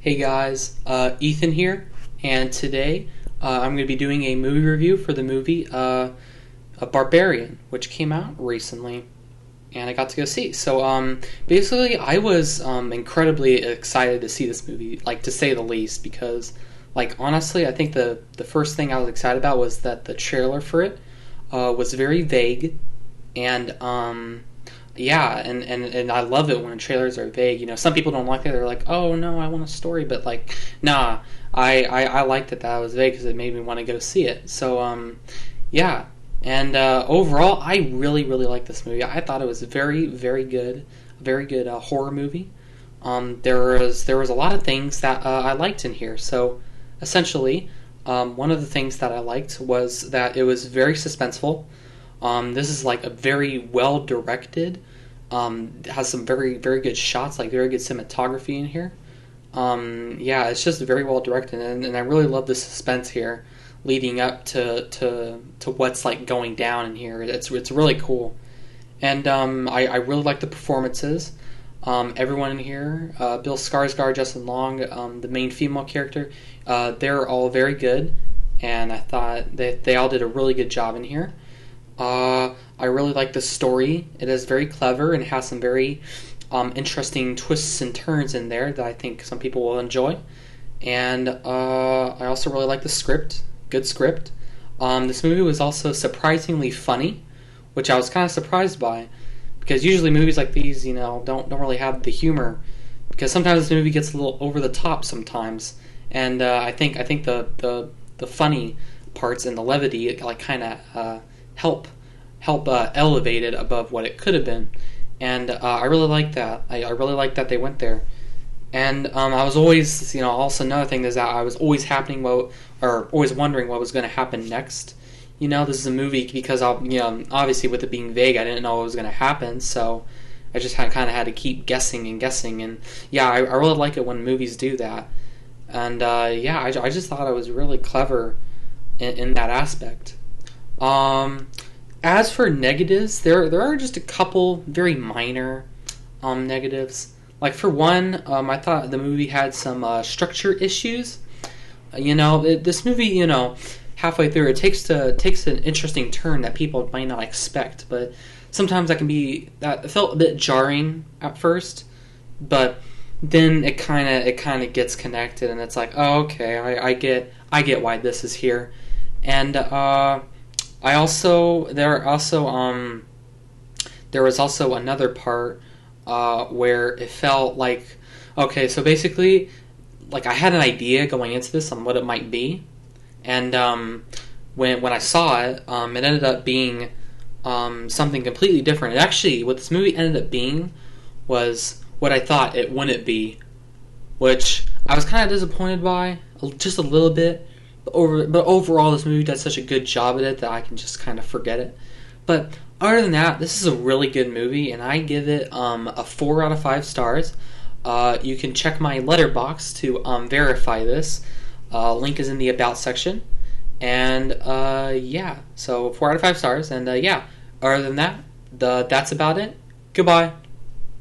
Hey guys, Ethan here, and today I'm going to be doing a movie review for the movie Barbarian, which came out recently, and I got to go see. So basically, I was incredibly excited to see this movie, like to say the least, because honestly, I think the first thing I was excited about was that the trailer for it was very vague, and yeah, and I love it when trailers are vague. You know, some people don't like it. They're like, "Oh no, I want a story," but nah, I liked it that it was vague because it made me want to go see it. So yeah, and overall, I really liked this movie. I thought it was very good, very good horror movie. There was a lot of things that I liked in here. So essentially, one of the things that I liked was that it was very suspenseful. This is like a very well directed. Has some very good shots, like very good cinematography in here. Yeah, it's just very well directed, and I really love the suspense here, leading up to what's like going down in here. It's really cool, and I really like the performances. Everyone in here, Bill Skarsgård, Justin Long, the main female character, they're all very good, and I thought they all did a really good job in here. I really like the story. It is very clever and has some very interesting twists and turns in there that I think some people will enjoy. And I also really like the script. Good script. This movie was also surprisingly funny, which I was kind of surprised by, because usually movies like these, you know, don't really have the humor, because sometimes this movie gets a little over the top sometimes. And I think the funny parts and the levity like kind of help elevate it above what it could have been, and I really like that. I really like that they went there, and I was always, you know, also another thing is that I was always always wondering what was going to happen next. You know, this is a movie because obviously with it being vague, I didn't know what was going to happen, so I just kind of had to keep guessing, and yeah, I really like it when movies do that, and yeah, I just thought it was really clever in that aspect. As for negatives, there are just a couple very minor negatives. Like for one, I thought the movie had some structure issues. You know, this movie, you know, halfway through it takes an interesting turn that people might not expect. But sometimes that felt a bit jarring at first, but then it kind of gets connected, and it's like, oh, okay, I get why this is here, and there was also another part where it felt like, okay, so basically, like I had an idea going into this on what it might be, and when I saw it, it ended up being something completely different. It actually, what this movie ended up being was what I thought it wouldn't be, which I was kind of disappointed by, just a little bit. But overall, this movie does such a good job at it that I can just kind of forget it. But other than that, this is a really good movie, and I give it a 4 out of 5 stars. You can check my letterbox to verify this. Link is in the About section. And yeah, so 4 out of 5 stars. And yeah, other than that, that's about it. Goodbye.